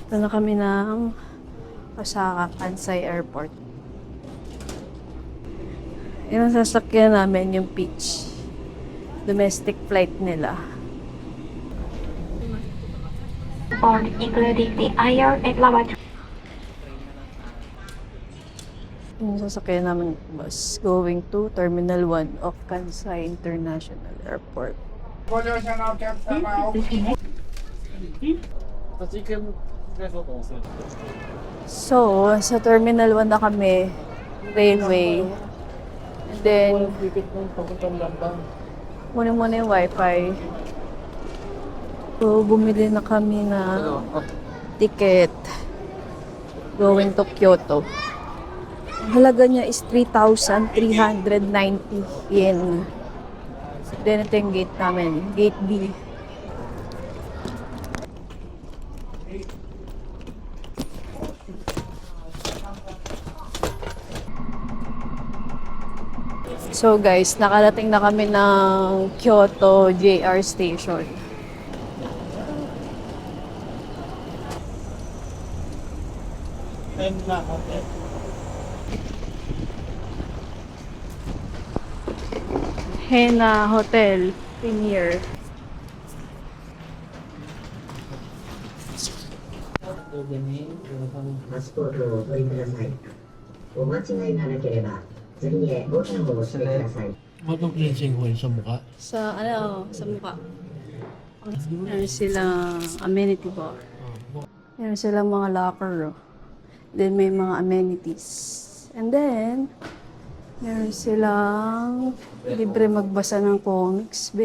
Ito na kami ng Osaka Kansai Airport. Yung sasakyan namin, yung Peach. Domestic flight nila. On including the aisle and lavatory. Yung sasakyan namin bus going to Terminal 1 of Kansai International Airport. So, sa Terminal 1 na kami, railway. And then, muna yung wifi. So, bumili na kami ng ticket going to Kyoto. Ang halaga niya is 3,390 yen. Then, ito yung gate namin, gate B. So guys, nakarating na kami ng Kyoto JR Station. Hena Hotel Premier. パスポートをお取りください。お間違いがなければ、次へボタンを押してください。 Anong cleansing oil sa mukha? Sa mukha. Meron silang amenity bar. Meron silang mga locker. Then may mga amenities. And then, meron silang libre magbasa ng comics.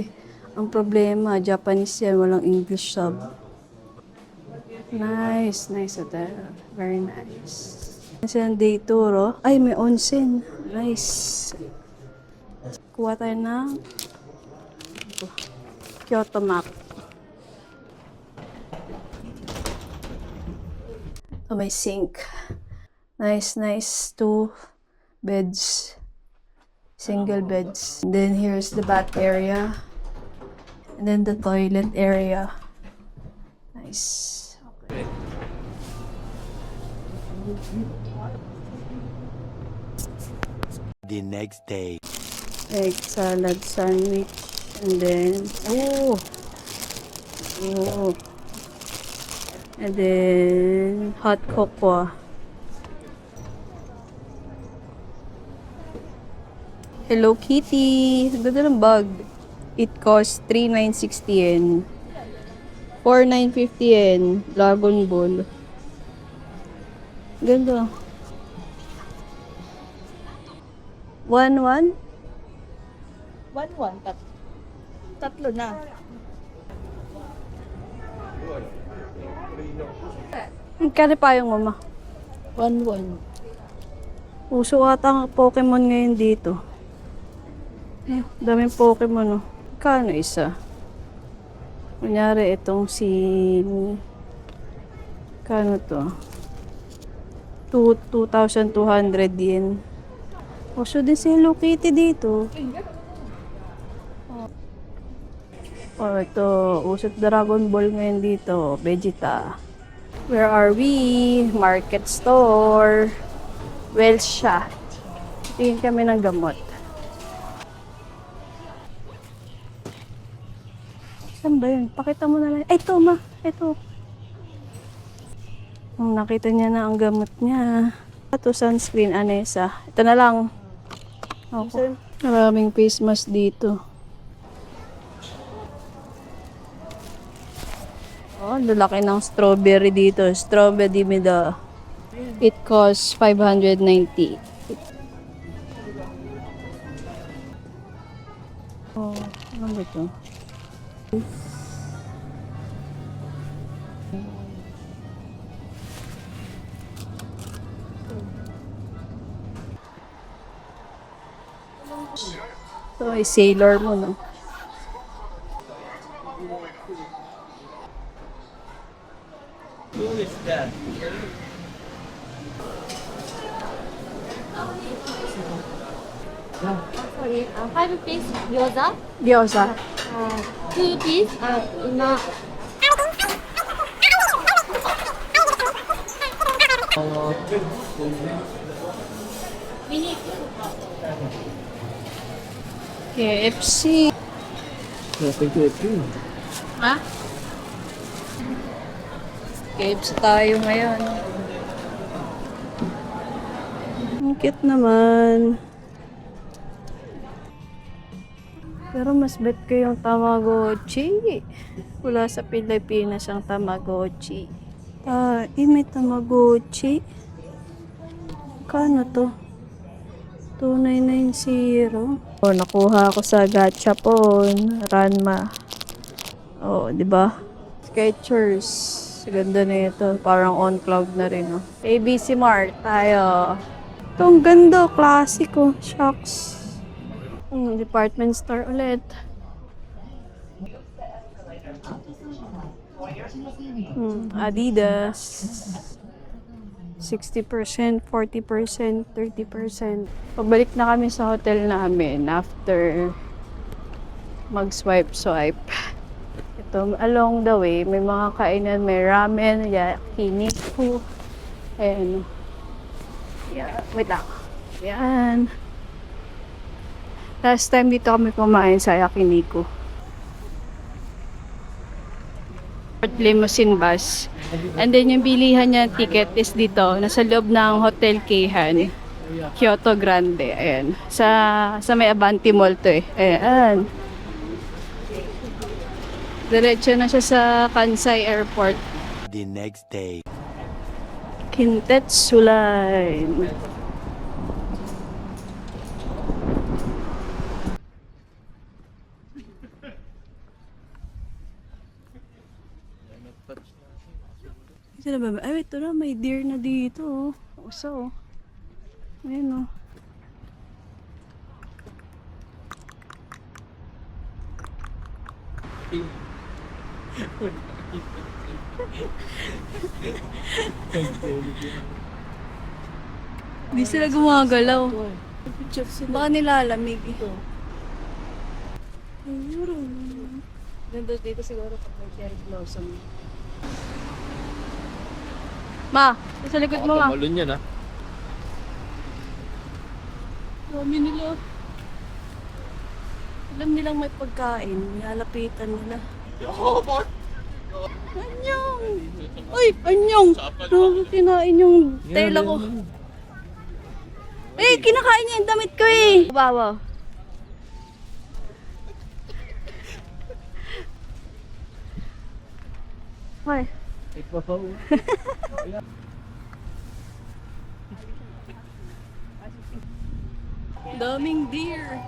Ang problema, Japanese yan, walang English sub. Nice hotel. Very nice. Silang day tour, oh. Ay, may onsen. Nice. Kuha tayo ng Kyoto map. Oh, may sink. Nice. 2 beds. Single beds. And then here's the bath area. And then the toilet area. Nice. Okay. The next day. Egg salad sandwich. And then, and then, hot cocoa. Hello Kitty! Ang ganda ng bag. It costs 3,960 yen. 4,950 yen. Dragon Ball. Ganda. 1,1? 1-1. Tatlo na. Kaya pa yung mama. 1-1. Uso ata ang Pokemon ngayon dito. Daming Pokemon, oh. Kano isa? Kunyari, itong si... Kano to? 2,200 yen. Uso din si Hello Kitty dito. Oh, ito. Uso Dragon Ball ngayon dito. Vegeta. Where are we? Market store. Welsha. Tingin kami ng gamot. Saan ba yun? Pakita mo na lang. Ay, ito ma. Ito. Nakita niya na ang gamot niya. Ito, sunscreen, Anessa. Ito na lang. Okay. Maraming face mask dito. Oh, lalaki ng strawberry dito. Strawberry mida. It costs 590. Oh, ano ba ito? Ito ay Sailor Moon, no? Sorry, 5 piece gyoza, Gyoza. 2 piece, KFC. Ha? KFC tayo ngayon. Ang cute naman. Pero mas bet ko yung Tamagotchi. Wala sa Pilipinas ang Tamagotchi. May Tamagotchi. Kano to? 2990. Oh, nakuha ko sa Gachapon. Ranma. Oh, di ba? Skechers. Ganda na ito. Parang on cloud na rin, oh. ABC Mart tayo. Itong ganda. Klasiko. Shocks. Department store ulit. Adidas. 60%, 40%, 30%. Pabalik na kami sa hotel namin after mag-swipe. Ito, along the way, may mga kainan, may ramen, yakiniku. Ayan. Yeah, wait lang. Yan. Last time dito kami kumain sa yakiniku. Limousine bus. And then yung bilihan niya ticket is dito, nasa loob ng Hotel Keihan, Kyoto Grande. Ayan. Sa may Abanti Mall to eh. Ayan. Diretso na siya sa Kansai Airport. The next day. Kintetsu Line. Sila ba? Ay, ito na. May deer na dito. Oh. Uso. Oh. Ayan, oh. Hindi sila gumagalaw. Baka nilalamig. Ganda dito siguro pag may cherry blossom. Ma, sa likod mo ma. Malun yan, ha? Dami nila. Alam nilang may pagkain. Nilalapitan nila. Anyong! Uy, anyong! Kinain yung tela ko. Eh, kinakain niya yung damit ko eh. Bawa. Ay. Daming deer.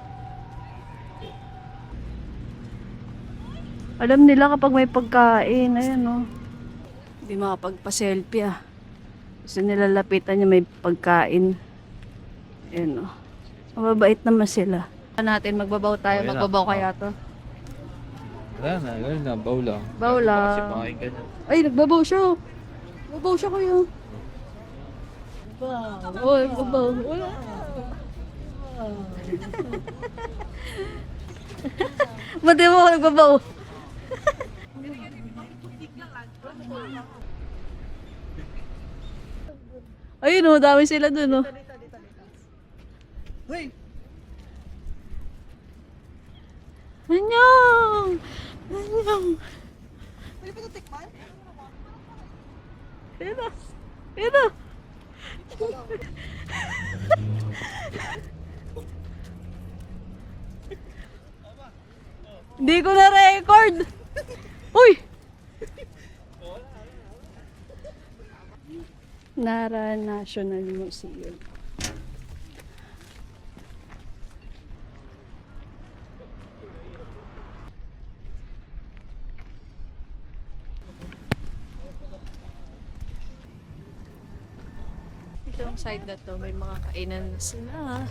Alam nila kapag may pagkain, ayan oh. Hindi makapagpa-selfie ah. Gusto nila lapitan niya may pagkain. Ayan oh. Mababait naman sila. Natin magbabaw tayo, Okay na. magbabaw kaya to. Wala na, gano'n na, baw lang. Baw lang. Kasi pakain ka na. Ay, nagbabaw siya. Nagbabaw siya kuya. Oh, nagbabaw. Wala. Ba't di mo ako nagbabaw? Ayun oh, dami sila dun oh. Anyong! Anyong! Pwede ba ito tikman? Pero! Pero! Hindi ko na record! Uy! Nara National Museum. Itong side na to, may mga kainan na sila.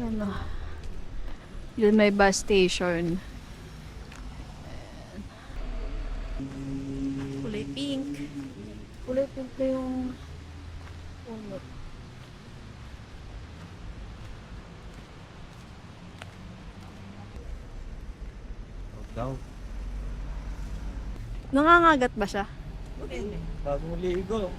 Ano? Yun may bus station. Kulay pink. Kulay pink na yung puno. Daw. Nangangagat ba siya? Bagong ligo.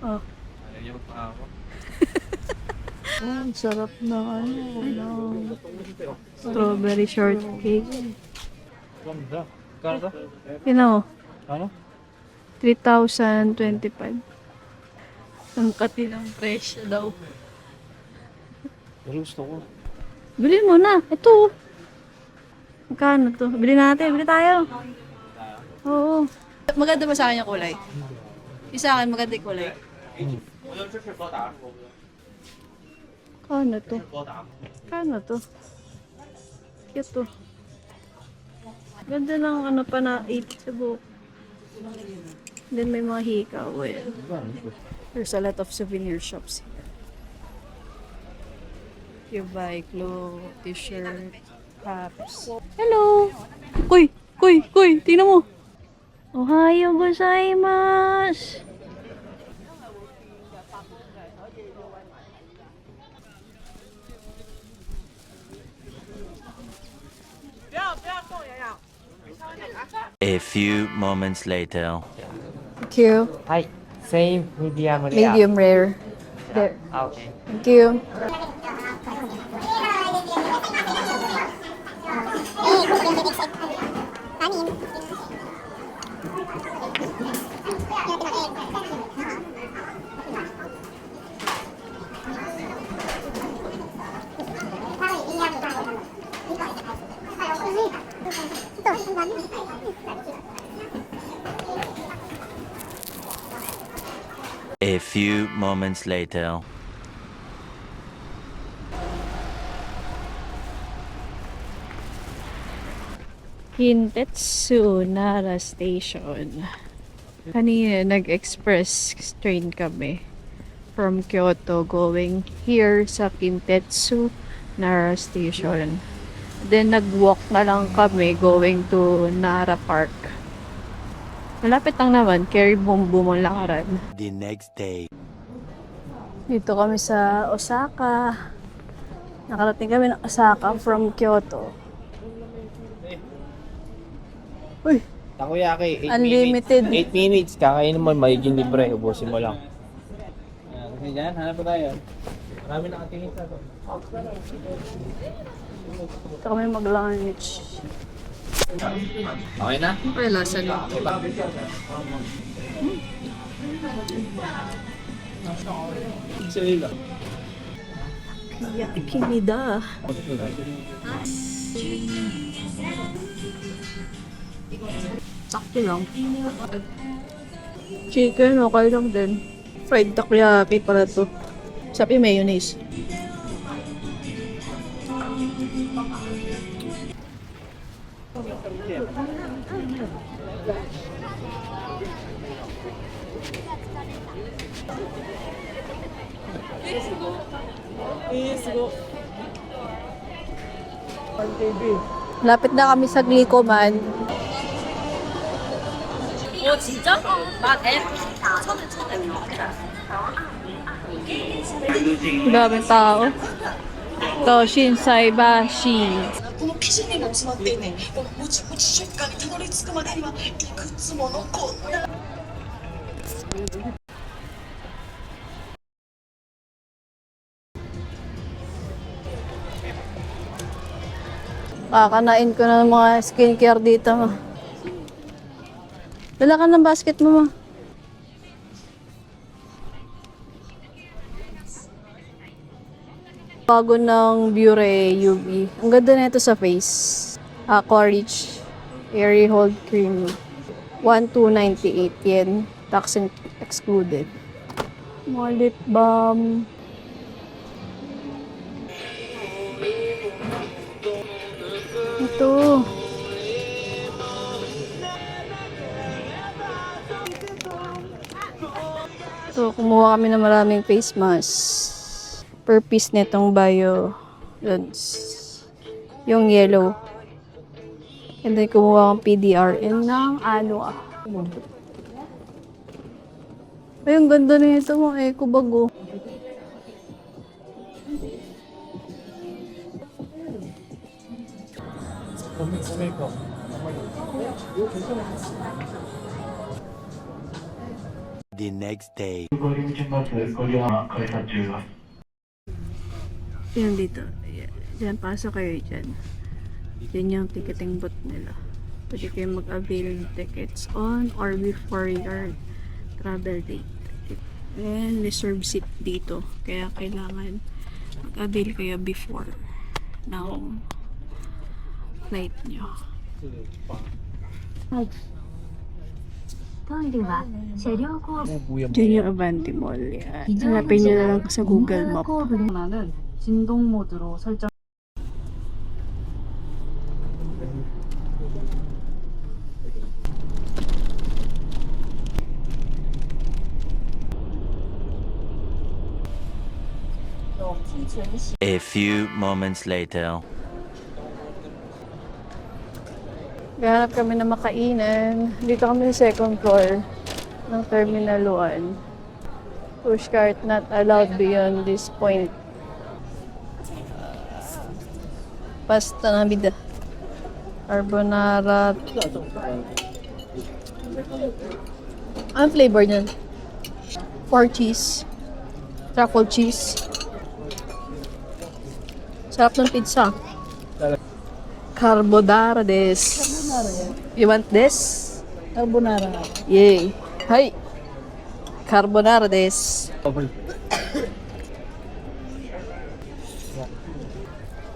Oh. Ayaw niya magpahawak. Oh, ang sarap na ano. Strawberry shortcake. Ganda. Kano to? Yun o. Ano? 3,025. Ang katilang presyo daw. Pero gusto ko. Bilhin mo na. Ito. Magkano to? Bilhin natin. Bilhin tayo. Oo. Maganda ba sa akin yung kulay? Yung sa akin maganda yung kulay. Kano to? Kano to? Cute to. Ganda ng ano pa na ipit sa buhok. Then may mga hikaw. Well, there's a lot of souvenir shops here. You buy clothes, t-shirt, caps. Hello! Kuy! Kuy! Kuy! Tingnan mo! Ohayo gozaimasu! A few moments later. Thank you. はい、セインミディアムレア。 Medium rare. There. あ、OK。 Thank you. A few moments later. Kintetsu Nara Station. Kanina nag-express train kami from Kyoto going here sa Kintetsu Nara Station. Then nag-walk na lang kami going to Nara Park. Malapit lang naman, carry boom ang lakaran. The next day. Dito kami sa Osaka. Nakarating kami ng Osaka from Kyoto. Uy! Takoyaki, 8 Unlimited. minutes. 8 minutes, kakainin mo, magiging libre, ubusin mo lang. Kasi dyan, hanap pa tayo. Marami nakatingin sa to. Dito kami mag-lunch. Okay na? Ay, lasa na. Sila. Yakinida. Sakto lang. Chicken, okay lang din. Fried takoyaki pala to. Sabi mayonnaise. Lapit na kami sa Glicoman. Daming tao. To, Shinsaibashi. この生地にも詰まってね、このもちもち食感にたどり着くまでにはいくつものこんな Kakanain ko na ng mga skincare dito. Dala ka ng basket mo, ma. Bago ng Biore UV. Ang ganda na ito sa face. Aqua Rich Airy Hold Cream. 1,298 yen. Tax excluded. Mga lip balm. Ito. Ito, kumuha kami ng maraming face mask. Per piece nitong Bio Lens. Yung yellow. And then kumuha kang PDRN ng ano ah. Ay, ang ganda nito mga eco bag oh. The next day. Yan dito. Diyan, pasok kayo dyan. Yan yung ticketing booth nila. Pwede kayo mag-avail ng tickets on or before your travel date. And reserve seat dito. Kaya kailangan mag-avail kayo before ng flight nyo. トイレは車両後部 Diyan yung Avanti Mall. Yan. Hanapin nyo na lang sa Google Map.後部나는 진동 모드로 설정. A few moments later. Gahanap kami na makainan. Dito kami sa second floor ng Terminal 1. Pushcart not allowed beyond this point. Pasta na bida. Carbonara. Ang flavor niyan? 4 cheese. Truffle cheese. Sarap ng pizza. Carbonara des. You want this? Carbonara. Yay. Hi. Carbonara des.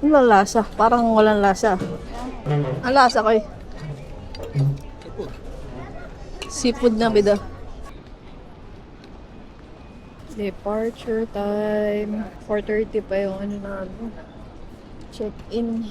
Walang lasa. Parang walang lasa. Ang lasa ko eh. Seafood na bida. Departure time. 4:30 pa yung ano na. Check-in.